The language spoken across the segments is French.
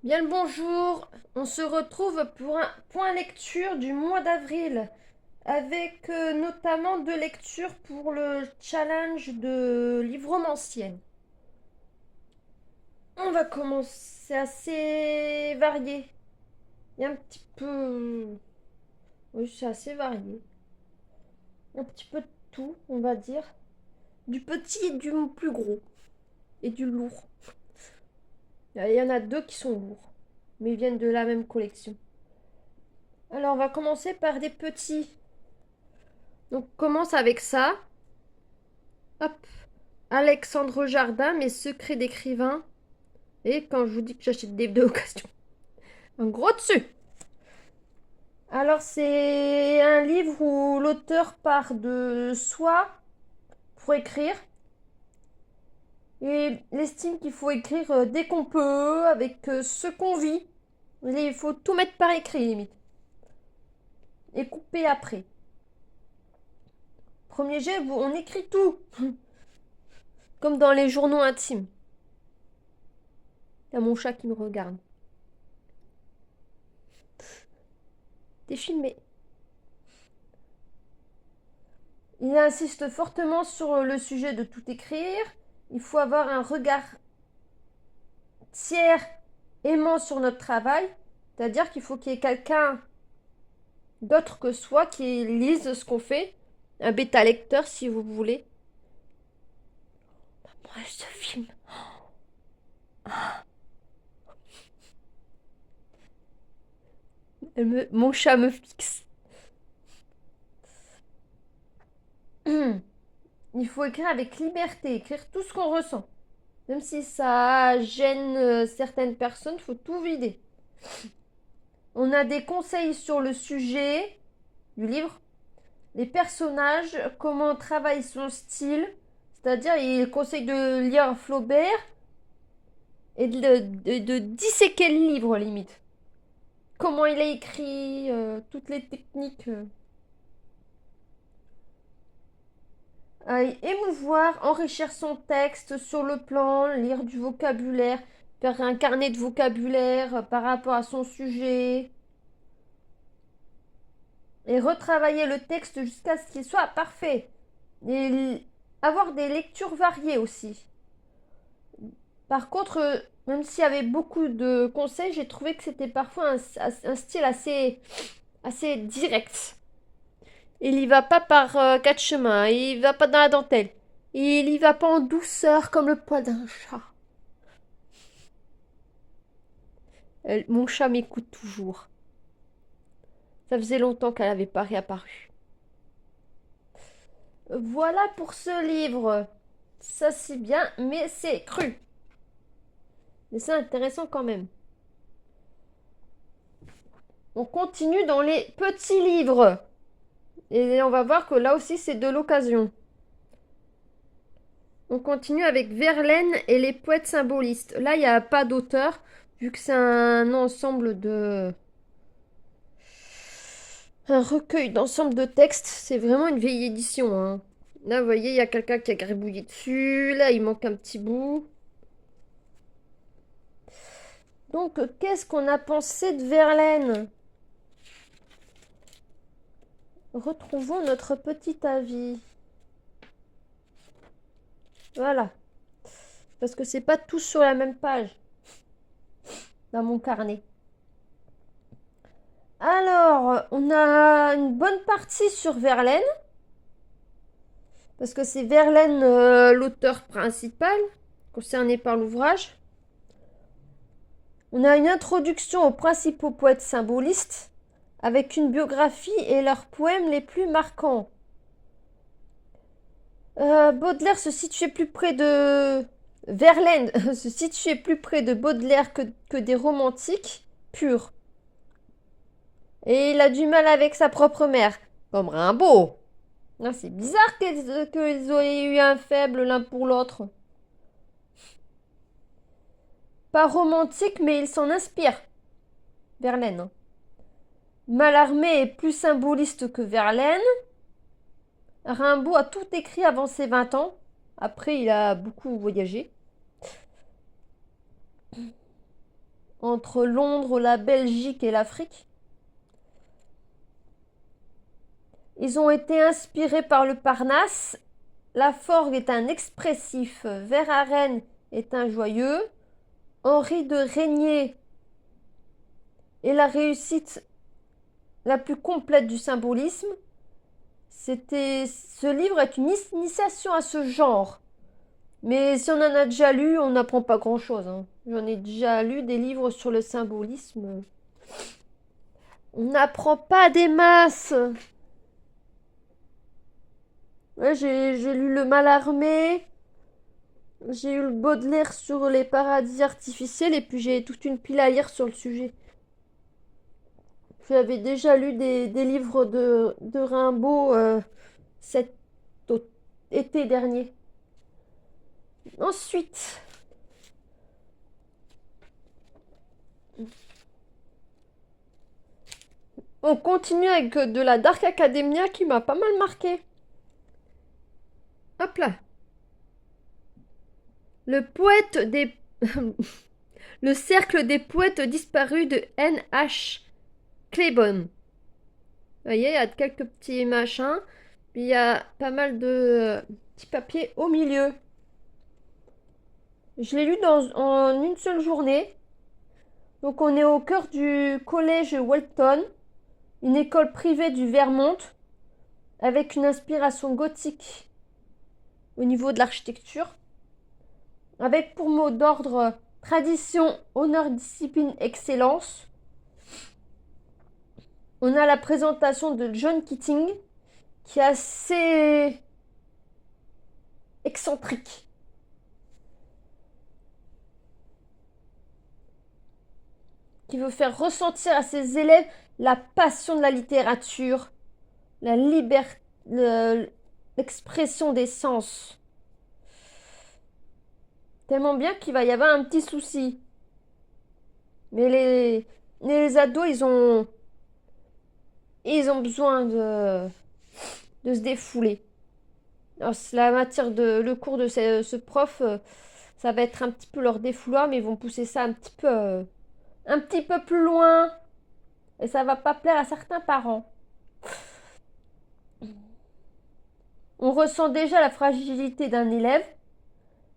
Bien le bonjour, on se retrouve pour un point lecture du mois d'avril avec notamment deux lectures pour le challenge de livre romancienne. On va commencer assez varié. Il y a un petit peu... Oui, c'est assez varié. Un petit peu de tout, on va dire. Du petit et du plus gros. Et du lourd. Il y en a deux qui sont lourds. Mais ils viennent de la même collection. Alors on va commencer par des petits. Donc on commence avec ça. Hop. Alexandre Jardin, Mes secrets d'écrivain. Et quand je vous dis que j'achète des d'occasion, un gros dessus. Alors c'est un livre où l'auteur part de soi pour écrire. Et il estime qu'il faut écrire dès qu'on peut, avec ce qu'on vit. Il faut tout mettre par écrit, limite. Et couper après. Premier jet, on écrit tout. Comme dans les journaux intimes. Il y a mon chat qui me regarde. T'es filmé. Il insiste fortement sur le sujet de tout écrire. Il faut avoir un regard tiers aimant sur notre travail. C'est-à-dire qu'il faut qu'il y ait quelqu'un d'autre que soi qui lise ce qu'on fait. Un bêta lecteur si vous voulez. Moi, ce film. Mon chat me fixe. Il faut écrire avec liberté, écrire tout ce qu'on ressent. Même si ça gêne certaines personnes, il faut tout vider. On a des conseils sur le sujet du livre, les personnages, comment travaille son style, c'est-à-dire il conseille de lire Flaubert et de disséquer le livre limite. Comment il a écrit, toutes les techniques. Émouvoir, enrichir son texte sur le plan, lire du vocabulaire, faire un carnet de vocabulaire par rapport à son sujet. Et retravailler le texte jusqu'à ce qu'il soit parfait. Et avoir des lectures variées aussi. Par contre, même s'il y avait beaucoup de conseils, j'ai trouvé que c'était parfois un style assez direct. Il y va pas par quatre chemins, il va pas dans la dentelle. Il y va pas en douceur comme le poil d'un chat. Mon chat m'écoute toujours. Ça faisait longtemps qu'elle n'avait pas réapparu. Voilà pour ce livre. Ça c'est bien, mais c'est cru. Mais c'est intéressant quand même. On continue dans les petits livres. Et on va voir que là aussi c'est de l'occasion. On continue avec Verlaine et les poètes symbolistes. Là, il n'y a pas d'auteur, vu que c'est un ensemble de... Un recueil d'ensemble de textes. C'est vraiment une vieille édition, hein. Là, vous voyez, il y a quelqu'un qui a gribouillé dessus. Là, il manque un petit bout. Donc, qu'est-ce qu'on a pensé de Verlaine? Retrouvons notre petit avis. Voilà. Parce que c'est pas tous sur la même page dans mon carnet. Alors, on a une bonne partie sur Verlaine. Parce que c'est Verlaine l'auteur principal concerné par l'ouvrage. On a une introduction aux principaux poètes symbolistes avec une biographie et leurs poèmes les plus marquants. Baudelaire se situait plus près de... Verlaine se situait plus près de Baudelaire que des romantiques purs. Et il a du mal avec sa propre mère, comme Rimbaud. C'est bizarre qu'ils aient eu un faible l'un pour l'autre. Pas romantique, mais il s'en inspire. Verlaine. Mallarmé est plus symboliste que Verlaine. Rimbaud a tout écrit avant ses 20 ans. Après, il a beaucoup voyagé. entre Londres, la Belgique et l'Afrique. Ils ont été inspirés par le Parnasse. La Forgue est un expressif, Verhaeren est un joyeux, Henri de Régnier est la réussite la plus complète du symbolisme. Ce livre est une initiation à ce genre. Mais si on en a déjà lu, on n'apprend pas grand-chose, hein. J'en ai déjà lu des livres sur le symbolisme. On n'apprend pas des masses. Ouais, j'ai lu Le Mallarmé. J'ai eu le Baudelaire sur les paradis artificiels et puis j'ai toute une pile à lire sur le sujet. J'avais déjà lu des livres de Rimbaud cet été dernier. Ensuite, on continue avec de la Dark Academia qui m'a pas mal marqué. Hop là. Le poète des... Le cercle des poètes disparus de N.H. Claiborne. Vous voyez, il y a quelques petits machins. Puis il y a pas mal de petits papiers au milieu. Je l'ai lu en une seule journée. Donc on est au cœur du collège Welton, une école privée du Vermont, avec une inspiration gothique au niveau de l'architecture, avec pour mot d'ordre tradition, honneur, discipline, excellence. On a la présentation de John Keating, qui est assez excentrique. Qui veut faire ressentir à ses élèves la passion de la littérature, la liberté, l'expression des sens. Tellement bien qu'il va y avoir un petit souci. Mais les ados, ils ont besoin de se défouler. Alors, la matière le cours de ce prof, ça va être un petit peu leur défouloir, mais ils vont pousser ça un petit peu plus loin. Et ça va pas plaire à certains parents. On ressent déjà la fragilité d'un élève.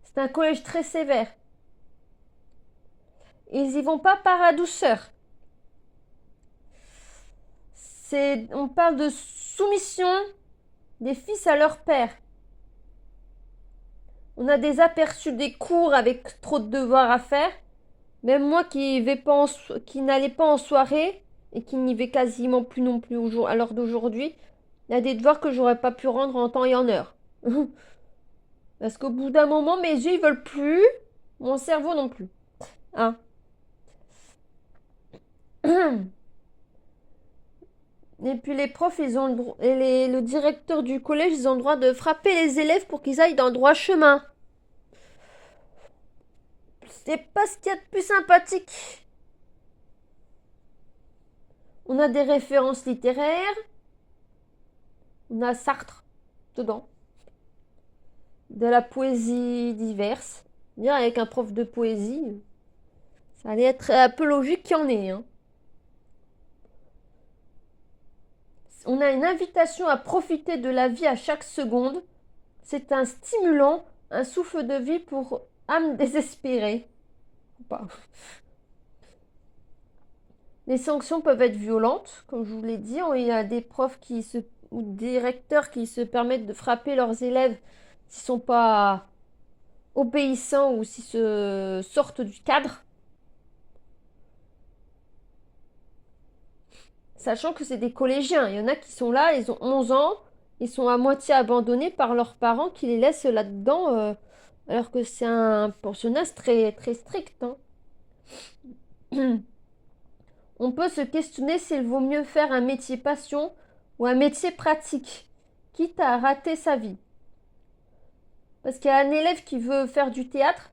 C'est un collège très sévère. Ils y vont pas par la douceur. On parle de soumission des fils à leur père. On a des aperçus des cours avec trop de devoirs à faire. Même moi qui n'allais pas en soirée et qui n'y vais quasiment plus non plus à l'heure d'aujourd'hui, il y a des devoirs que j'aurais pas pu rendre en temps et en heure. Parce qu'au bout d'un moment, mes yeux ils veulent plus, mon cerveau non plus. Hein. Et puis les profs, ils ont le directeur du collège, ils ont le droit de frapper les élèves pour qu'ils aillent dans le droit chemin. C'est pas ce qu'il y a de plus sympathique. On a des références littéraires. On a Sartre dedans. De la poésie diverse. Dire avec un prof de poésie, ça allait être un peu logique qu'il y en ait. Hein. On a une invitation à profiter de la vie à chaque seconde. C'est un stimulant, un souffle de vie pour âme désespérée. Pas. Les sanctions peuvent être violentes, comme je vous l'ai dit. Il y a des profs ou des directeurs qui se permettent de frapper leurs élèves s'ils ne sont pas obéissants ou s'ils se sortent du cadre. Sachant que c'est des collégiens. Il y en a qui sont là, ils ont 11 ans, ils sont à moitié abandonnés par leurs parents qui les laissent là-dedans, alors que c'est un pensionnat très, très strict. Hein. On peut se questionner s'il vaut mieux faire un métier passion ou un métier pratique, quitte à rater sa vie. Parce qu'il y a un élève qui veut faire du théâtre,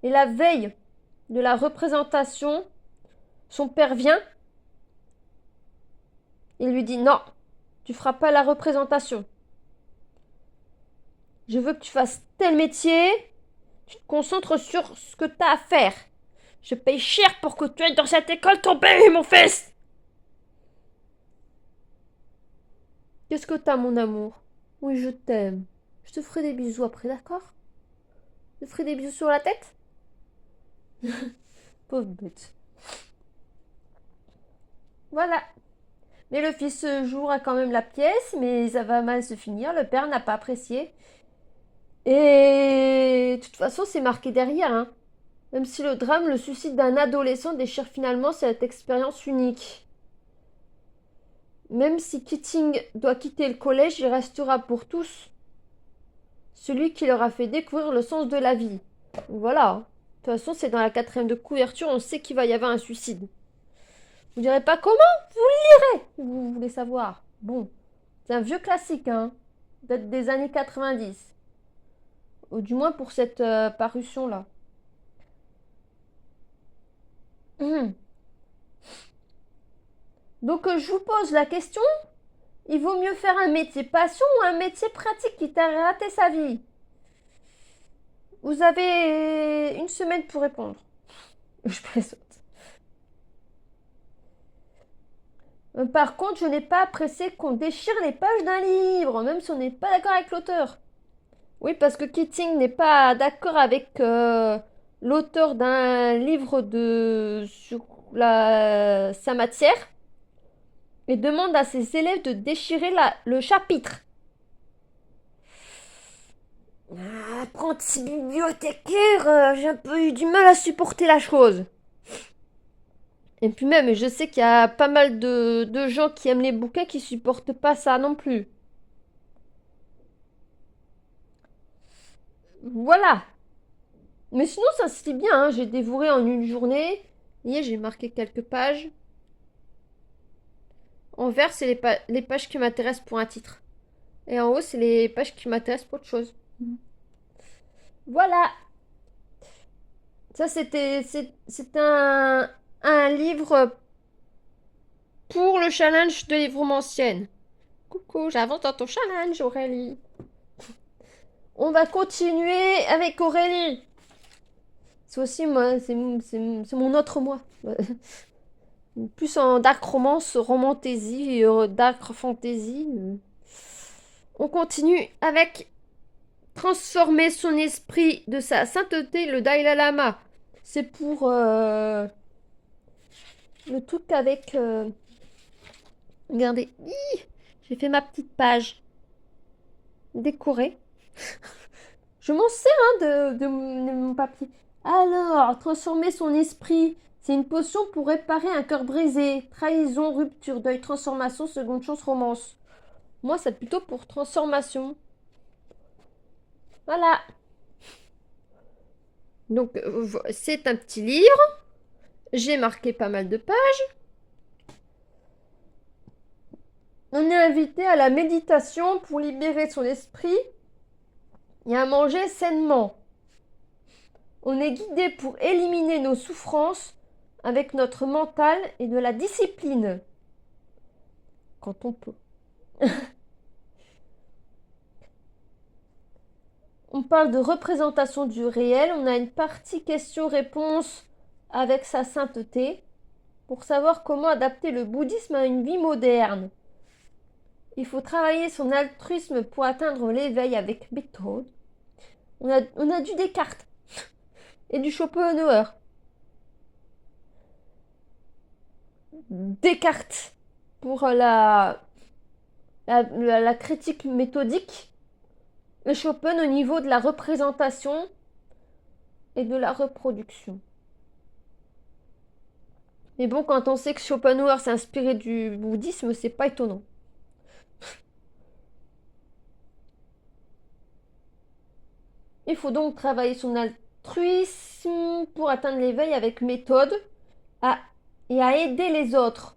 et la veille de la représentation, son père vient, il lui dit non, tu feras pas la représentation. Je veux que tu fasses tel métier, tu te concentres sur ce que tu as à faire. Je paye cher pour que tu ailles dans cette école tomber, mon fils. Qu'est-ce que t'as, mon amour? Oui, je t'aime. Je te ferai des bisous après, d'accord? Je te ferai des bisous sur la tête? Pauvre bête. Voilà. Mais le fils jouera quand même la pièce, mais ça va mal se finir. Le père n'a pas apprécié. Et de toute façon, c'est marqué derrière, hein. Même si le drame, le suicide d'un adolescent déchire finalement cette expérience unique. Même si Keating doit quitter le collège, il restera pour tous celui qui leur a fait découvrir le sens de la vie. Voilà. De toute façon, c'est dans la 4e de couverture, on sait qu'il va y avoir un suicide. Vous direz pas comment? Vous le lirez, vous voulez savoir. Bon, c'est un vieux classique, hein. Date des années 90. Ou du moins pour cette parution-là. Donc je vous pose la question, il vaut mieux faire un métier passion ou un métier pratique qui t'a raté sa vie? Vous avez une semaine pour répondre. Je plaisante. Par contre, je n'ai pas apprécié qu'on déchire les pages d'un livre, même si on n'est pas d'accord avec l'auteur. Oui, parce que Keating n'est pas d'accord avec l'auteur d'un livre sur sa matière et demande à ses élèves de déchirer le chapitre. Apprenti bibliothécaire, j'ai un peu eu du mal à supporter la chose. Et puis même, je sais qu'il y a pas mal de gens qui aiment les bouquins qui supportent pas ça non plus. Voilà. Mais sinon, ça se lit bien, hein. J'ai dévoré en une journée. Et j'ai marqué quelques pages. En vert, c'est les pages qui m'intéressent pour un titre. Et en haut, c'est les pages qui m'intéressent pour autre chose. Voilà. Ça, c'est un livre pour le challenge de livrement-ancienne. Coucou, j'avance dans ton challenge, Aurélie. On va continuer avec Aurélie. C'est aussi moi, c'est mon autre moi. Plus en dark romance, romantasy, dark fantasy. On continue avec transformer son esprit de sa sainteté, le Dalai Lama. C'est pour le truc avec... regardez, j'ai fait ma petite page décorée. Je m'en sers de mon papier. Alors, transformer son esprit, c'est une potion pour réparer un cœur brisé. Trahison, rupture, deuil, transformation, seconde chance, romance. Moi, c'est plutôt pour transformation. Voilà. Donc, c'est un petit livre. J'ai marqué pas mal de pages. On est invité à la méditation pour libérer son esprit et à manger sainement. On est guidé pour éliminer nos souffrances avec notre mental et de la discipline. Quand on peut. On parle de représentation du réel. On a une partie questions-réponses avec sa sainteté pour savoir comment adapter le bouddhisme à une vie moderne. Il faut travailler son altruisme pour atteindre l'éveil avec méthode. On a du Descartes et du Schopenhauer. Descartes pour la critique méthodique et Chopin au niveau de la représentation et de la reproduction. Mais bon, quand on sait que Schopenhauer s'est inspiré du bouddhisme, c'est pas étonnant. Il faut donc travailler son altruisme pour atteindre l'éveil avec méthode et à aider les autres.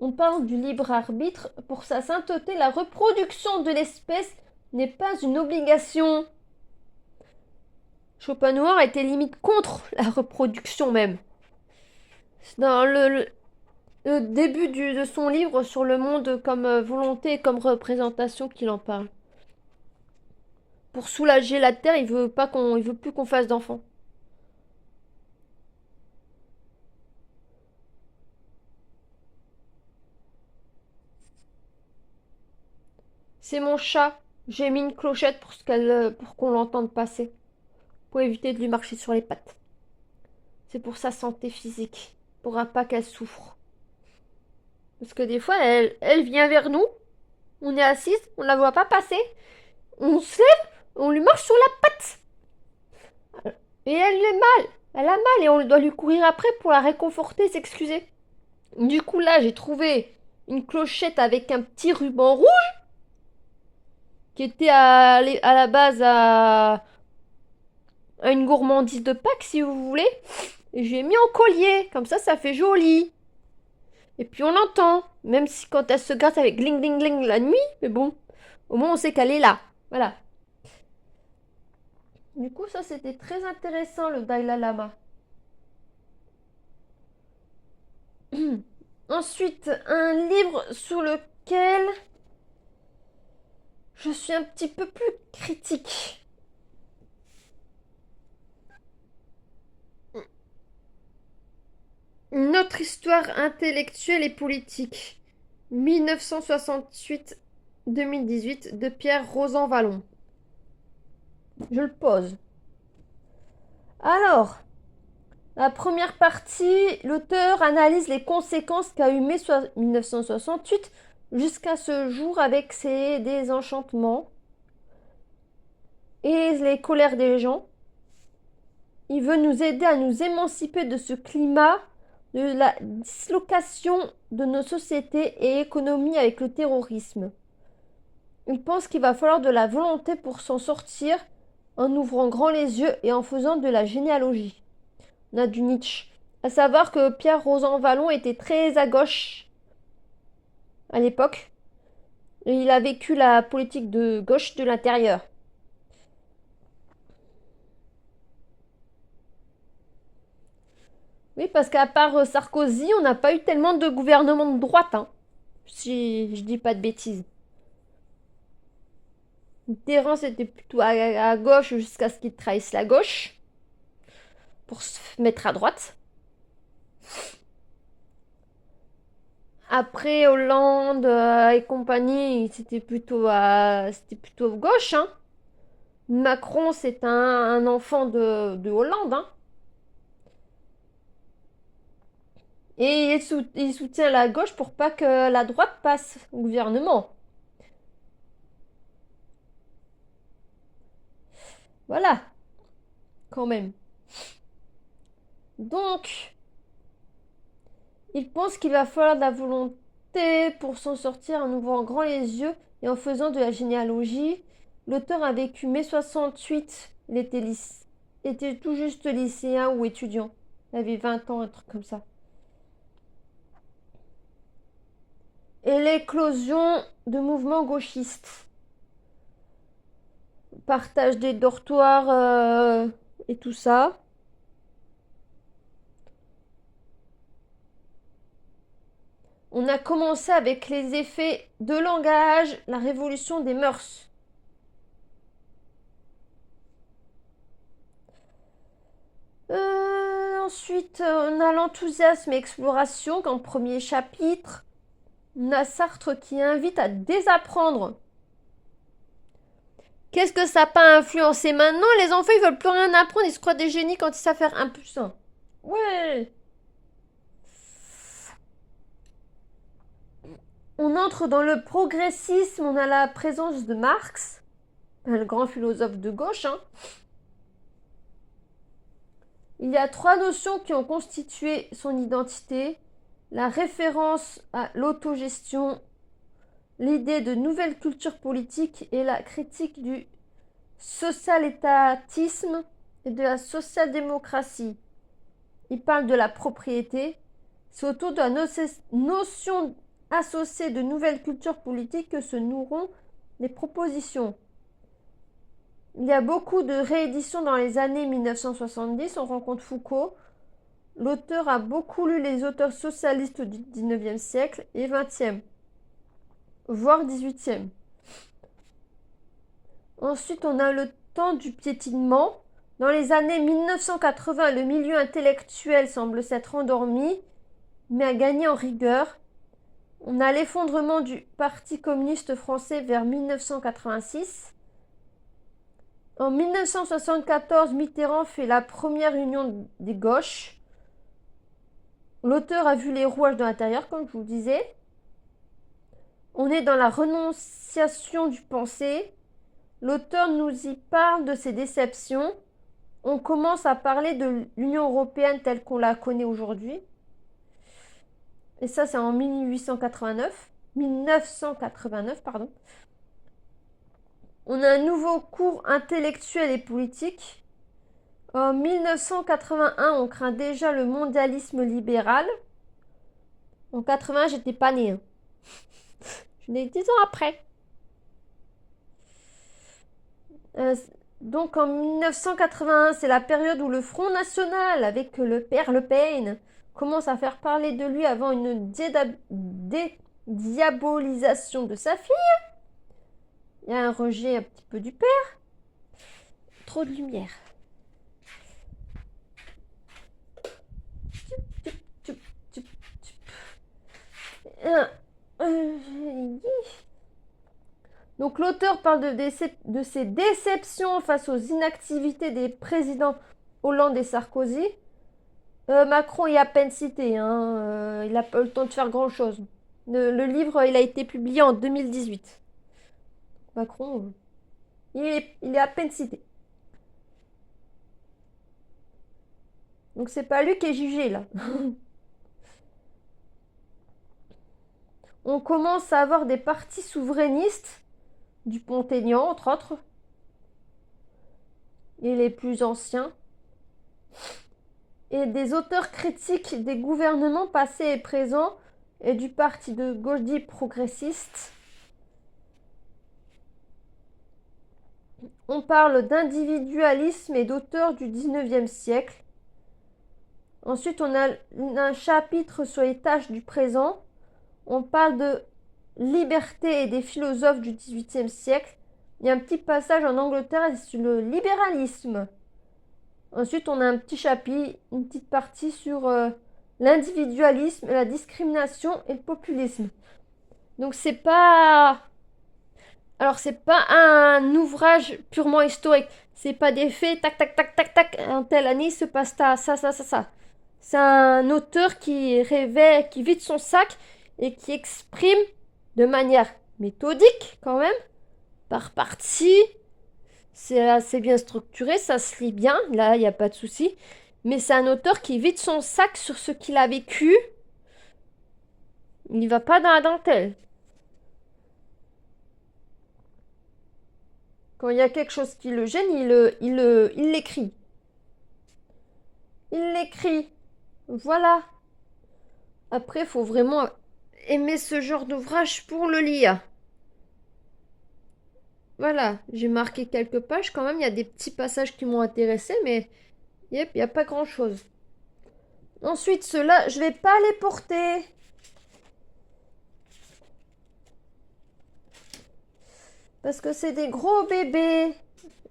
On parle du libre arbitre. Pour sa sainteté, la reproduction de l'espèce n'est pas une obligation. Schopenhauer était limite contre la reproduction même. Dans le début de son livre sur le monde comme volonté et comme représentation qu'il en parle. Pour soulager la terre, il veut plus qu'on fasse d'enfants. C'est mon chat. J'ai mis une clochette pour qu'on l'entende passer. Pour éviter de lui marcher sur les pattes. C'est pour sa santé physique. Pour pas qu'elle souffre. Parce que des fois, elle vient vers nous. On est assise, on la voit pas passer. On se lève, on lui marche sur la patte. Et elle est mal. Elle a mal et on doit lui courir après pour la réconforter, s'excuser. Du coup, là, j'ai trouvé une clochette avec un petit ruban rouge qui était à la base à une gourmandise de Pâques, si vous voulez. Et je l'ai mis en collier. Comme ça fait joli. Et puis on l'entend. Même si quand elle se gratte avec gling gling gling la nuit. Mais bon, au moins on sait qu'elle est là. Voilà. Du coup, ça c'était très intéressant, le Dalai Lama. Ensuite, un livre sur lequel je suis un petit peu plus critique. Notre histoire intellectuelle et politique. 1968-2018 de Pierre Rosan Vallon. Je le pose. Alors, la première partie, l'auteur analyse les conséquences qu'a eu mai 1968 jusqu'à ce jour avec ses désenchantements et les colères des gens. Il veut nous aider à nous émanciper de ce climat de la dislocation de nos sociétés et économies avec le terrorisme. Il pense qu'il va falloir de la volonté pour s'en sortir en ouvrant grand les yeux et en faisant de la généalogie. On a du Nietzsche. À savoir que Pierre Rosan Vallon était très à gauche à l'époque. Et il a vécu la politique de gauche de l'intérieur. Oui, parce qu'à part Sarkozy, on n'a pas eu tellement de gouvernement de droite, hein, si je dis pas de bêtises. Mitterrand, c'était plutôt à gauche jusqu'à ce qu'il trahisse la gauche pour se mettre à droite. Après Hollande et compagnie, c'était plutôt gauche, hein. Macron, c'est un enfant de Hollande, hein. Et il soutient la gauche pour pas que la droite passe au gouvernement. Voilà, quand même. Donc, il pense qu'il va falloir de la volonté pour s'en sortir en ouvrant grand les yeux et en faisant de la généalogie. L'auteur a vécu mai 68. Il était tout juste lycéen ou étudiant. Il avait 20 ans, un truc comme ça. Et l'éclosion de mouvements gauchistes. Partage des dortoirs et tout ça. On a commencé avec les effets de langage, la révolution des mœurs. Ensuite, on a l'enthousiasme et exploration comme premier chapitre. On a Sartre qui invite à désapprendre. Qu'est-ce que ça n'a pas influencé maintenant? Les enfants, ils veulent plus rien apprendre, ils se croient des génies quand ils savent faire 1 plus 1. Ouais. On entre dans le progressisme, on a la présence de Marx, le grand philosophe de gauche, hein. Il y a 3 notions qui ont constitué son identité. La référence à l'autogestion, l'idée de nouvelle culture politique et la critique du social-étatisme et de la social-démocratie. Il parle de la propriété. C'est autour de la notion associée de nouvelles cultures politiques que se nourront les propositions. Il y a beaucoup de rééditions dans les années 1970. On rencontre Foucault. L'auteur a beaucoup lu les auteurs socialistes du 19e siècle et 20e, voire 18e. Ensuite, on a le temps du piétinement. Dans les années 1980, le milieu intellectuel semble s'être endormi, mais a gagné en rigueur. On a l'effondrement du Parti communiste français vers 1986. En 1974, Mitterrand fait la première union des gauches. L'auteur a vu les rouages de l'intérieur, comme je vous le disais. On est dans la renonciation du pensée. L'auteur nous y parle de ses déceptions. On commence à parler de l'Union européenne telle qu'on la connaît aujourd'hui. Et ça, c'est en 1989, pardon. On a un nouveau cours intellectuel et politique. En 1981, on craint déjà le mondialisme libéral. En 80, j'étais pas née. Hein. Je l'ai 10 ans après. Donc en 1981, c'est la période où le Front National, avec le père Le Pen, commence à faire parler de lui avant une dédiabolisation de sa fille. Il y a un rejet un petit peu du père. Trop de lumière. Donc l'auteur parle de ses déceptions face aux inactivités des présidents Hollande et Sarkozy. Macron est à peine cité, hein. Il n'a pas eu le temps de faire grand-chose. Le livre, il a été publié en 2018. Macron, il est à peine cité. Donc c'est pas lui qui est jugé là. On commence à avoir des partis souverainistes, du Pont-Aignan entre autres, et les plus anciens, et des auteurs critiques des gouvernements passés et présents, et du parti de gauche dit progressiste. On parle d'individualisme et d'auteurs du 19e siècle. Ensuite, on a un chapitre sur les tâches du présent. On parle de liberté et des philosophes du 18e siècle. Il y a un petit passage en Angleterre sur le libéralisme. Ensuite, on a un petit chapitre, une petite partie sur l'individualisme, la discrimination et le populisme. Donc c'est pas... Alors c'est pas un ouvrage purement historique. C'est pas des faits, tac, tac, tac, tac, tac. En telle année, il se passe ça. C'est un auteur qui rêvait, qui vide son sac et qui exprime de manière méthodique quand même, par partie. C'est assez bien structuré, ça se lit bien, là il n'y a pas de souci. Mais c'est un auteur qui vide son sac sur ce qu'il a vécu. Il ne va pas dans la dentelle. Quand il y a quelque chose qui le gêne, il l'écrit. Il l'écrit. Voilà. Après, il faut vraiment aimer ce genre d'ouvrage pour le lire. Voilà, j'ai marqué quelques pages quand même. Il y a des petits passages qui m'ont intéressé, mais yep, il n'y a pas grand-chose. Ensuite, ceux-là, je vais pas les porter. Parce que c'est des gros bébés.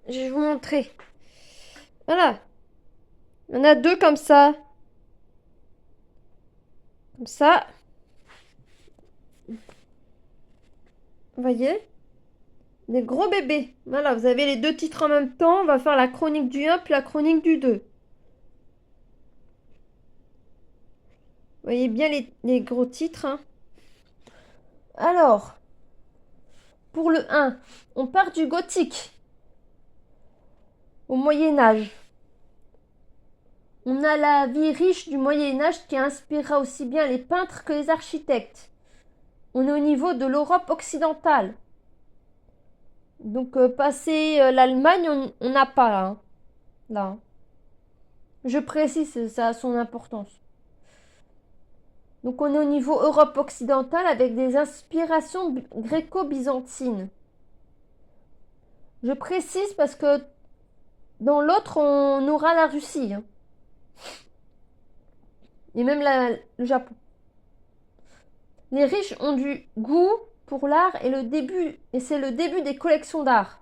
Je vais vous montrer. Voilà. Il y en a deux comme ça. Comme ça. Vous voyez? Des gros bébés. Voilà, vous avez les deux titres en même temps. On va faire la chronique du 1 puis la chronique du 2. Vous voyez bien les gros titres. Hein. Alors, pour le 1, on part du gothique. Au Moyen-Âge. On a la vie riche du Moyen-Âge qui inspirera aussi bien les peintres que les architectes. On est au niveau de l'Europe occidentale. Donc, passer l'Allemagne, on n'a pas là. Hein. Là. Je précise, ça a son importance. Donc, on est au niveau Europe occidentale avec des inspirations gréco-byzantines. Je précise parce que dans l'autre, on aura la Russie. Hein. Et même le Japon. Les riches ont du goût pour l'art et c'est le début des collections d'art.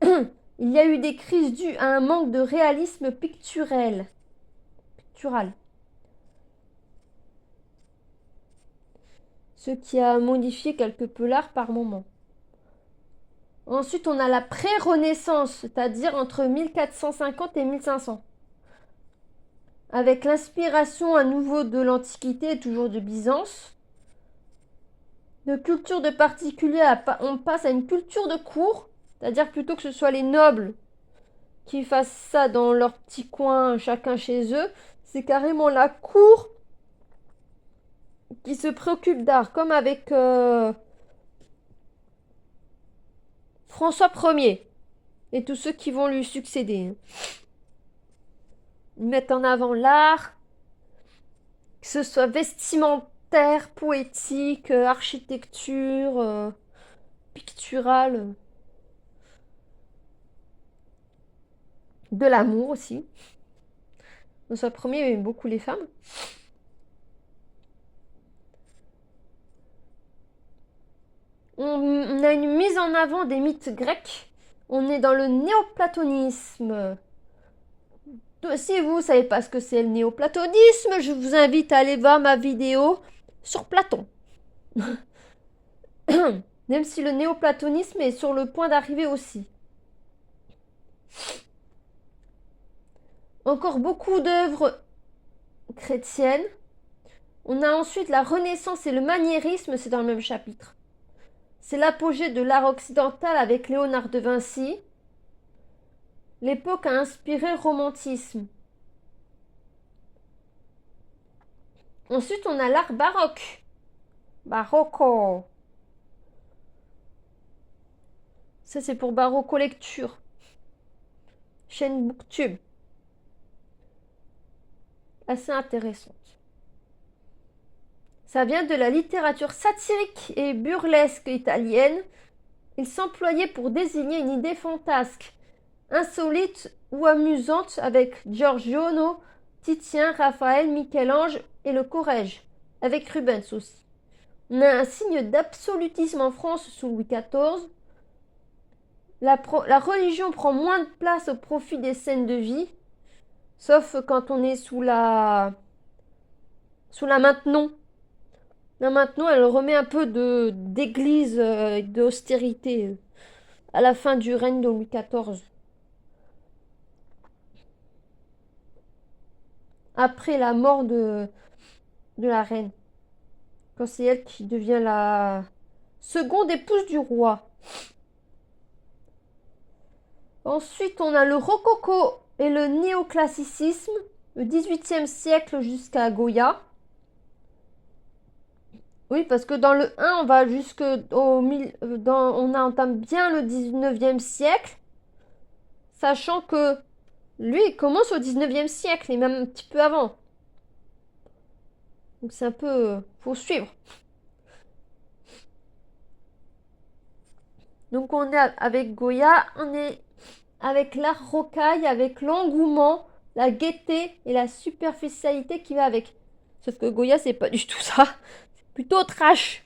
Il y a eu des crises dues à un manque de réalisme pictural. ce qui a modifié quelque peu l'art par moment. Ensuite, on a la pré-Renaissance, c'est-à-dire entre 1450 et 1500. Avec l'inspiration à nouveau de l'Antiquité et toujours de Byzance. De culture de particulier, on passe à une culture de cour, c'est-à-dire plutôt que ce soit les nobles qui fassent ça dans leur petit coin, chacun chez eux, c'est carrément la cour qui se préoccupe d'art, comme avec François Ier et tous ceux qui vont lui succéder. Ils mettent en avant l'art, que ce soit vestimentaire, poétique, architecture, picturale, de l'amour aussi. François Ier aime beaucoup les femmes. On a une mise en avant des mythes grecs. On est dans le néoplatonisme. Si vous ne savez pas ce que c'est le néoplatonisme, je vous invite à aller voir ma vidéo sur Platon. Même si le néoplatonisme est sur le point d'arriver aussi. Encore beaucoup d'œuvres chrétiennes. On a ensuite la Renaissance et le maniérisme, c'est dans le même chapitre. C'est l'apogée de l'art occidental avec Léonard de Vinci. L'époque a inspiré le romantisme. Ensuite, on a l'art baroque. Barocco. Ça, c'est pour Barocco Lecture. Chaîne Booktube. Assez intéressante. Ça vient de la littérature satirique et burlesque italienne. Il s'employait pour désigner une idée fantasque, insolite ou amusante avec Giorgione, Titien, Raphaël, Michel-Ange et le Corrège, avec Rubens aussi. On a un signe d'absolutisme en France sous Louis XIV. La religion prend moins de place au profit des scènes de vie, sauf quand on est sous la Maintenon. Là maintenant, elle remet un peu d'église, d'austérité à la fin du règne de Louis XIV. Après la mort de la reine. Quand c'est elle qui devient la seconde épouse du roi. Ensuite, on a le rococo et le néoclassicisme, le XVIIIe siècle jusqu'à Goya. Oui, parce que dans le 1, on va on entame bien le 19e siècle, sachant que lui, il commence au 19e siècle, et même un petit peu avant. Donc c'est un peu... faut suivre. Donc on est avec Goya, on est avec l'art rocaille, avec l'engouement, la gaieté et la superficialité qui va avec. Sauf que Goya, c'est pas du tout ça. C'est plutôt trash.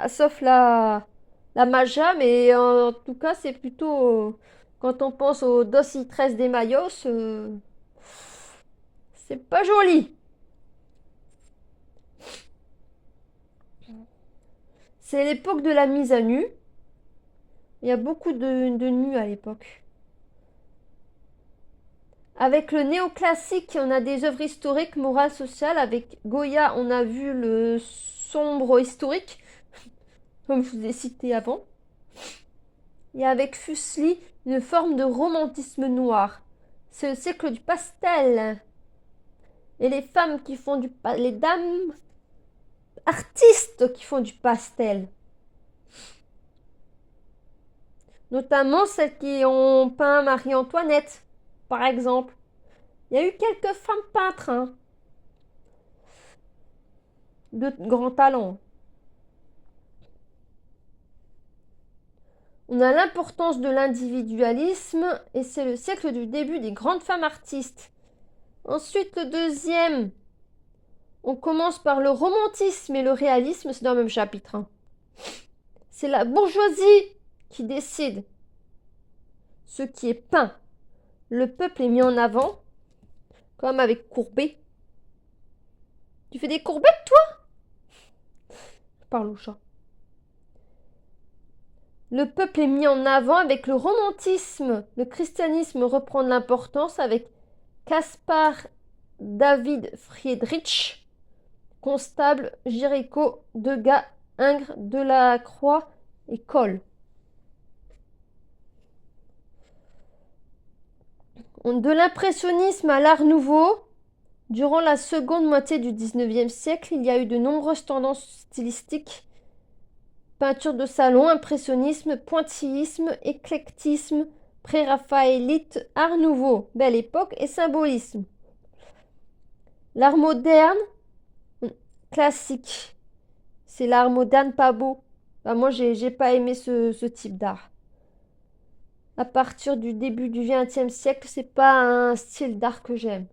Sauf la Maja, mais en tout cas, c'est plutôt... quand on pense au Dos y Tres des Mayos, c'est pas joli. C'est l'époque de la mise à nu. Il y a beaucoup de nus à l'époque. Avec le néoclassique, on a des œuvres historiques, morales, sociales. Avec Goya, on a vu le sombre historique, comme je vous ai cité avant. Et avec Fuseli, une forme de romantisme noir. C'est le siècle du pastel. Et les femmes qui font les dames artistes qui font du pastel. Notamment celles qui ont peint Marie-Antoinette, par exemple. Il y a eu quelques femmes peintres, hein, de grand talent. On a l'importance de l'individualisme et c'est le siècle du début des grandes femmes artistes. Ensuite, le deuxième, on commence par le romantisme et le réalisme, c'est dans le même chapitre. Hein. C'est la bourgeoisie qui décide ce qui est peint. Le peuple est mis en avant, comme avec Courbet. Tu fais des courbettes, toi? parle au chat. Le peuple est mis en avant avec le romantisme. Le christianisme reprend de l'importance avec Caspar David Friedrich, Constable, Géricault, Degas, Ingres, Delacroix et Coll. De l'impressionnisme à l'art nouveau, durant la seconde moitié du XIXe siècle, il y a eu de nombreuses tendances stylistiques. Peinture de salon, impressionnisme, pointillisme, éclectisme, pré-raphaélite, art nouveau, belle époque et symbolisme. L'art moderne, classique. C'est l'art moderne pas beau. Bah, moi, j'ai pas aimé ce type d'art. À partir du début du XXe siècle, c'est pas un style d'art que j'aime.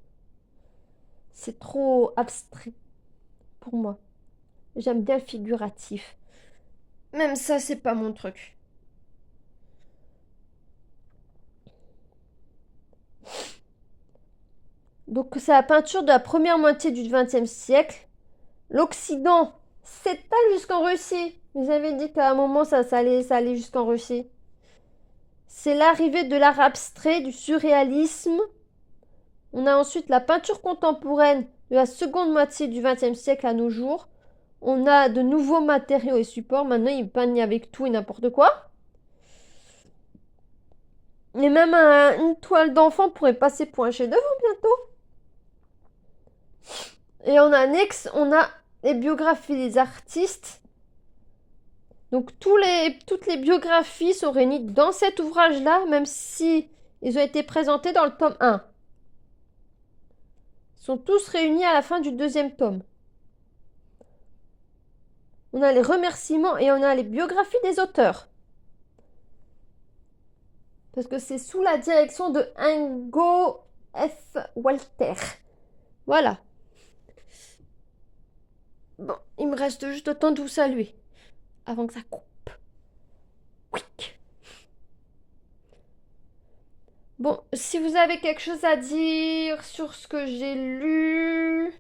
C'est trop abstrait pour moi. J'aime bien le figuratif. Même ça, c'est pas mon truc. Donc, c'est la peinture de la première moitié du XXe siècle. L'Occident s'étale jusqu'en Russie. Vous avez dit qu'à un moment, ça allait jusqu'en Russie. C'est l'arrivée de l'art abstrait, du surréalisme. On a ensuite la peinture contemporaine de la seconde moitié du XXe siècle à nos jours. On a de nouveaux matériaux et supports. Maintenant, ils peignent avec tout et n'importe quoi. Et même une toile d'enfant pourrait passer pour un chef-d'œuvre bientôt. Et en annexe, on a les biographies des artistes. Donc toutes les biographies sont réunies dans cet ouvrage-là, même si ils ont été présentés dans le tome 1. Ils sont tous réunis à la fin du deuxième tome. On a les remerciements et on a les biographies des auteurs. Parce que c'est sous la direction de Ingo F. Walter. Voilà. Bon, il me reste juste le temps de vous saluer. Avant que ça coupe. Quick. Bon, si vous avez quelque chose à dire sur ce que j'ai lu,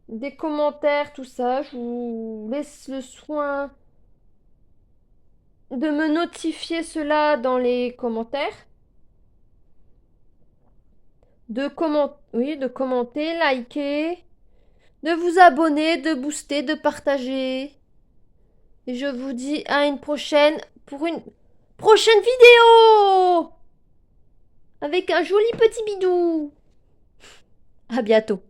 des commentaires, tout ça, je vous laisse le soin de me notifier cela dans les commentaires. De commenter, liker, de vous abonner, de booster, de partager. Et je vous dis à une prochaine pour une prochaine vidéo avec un joli petit bidou. À bientôt.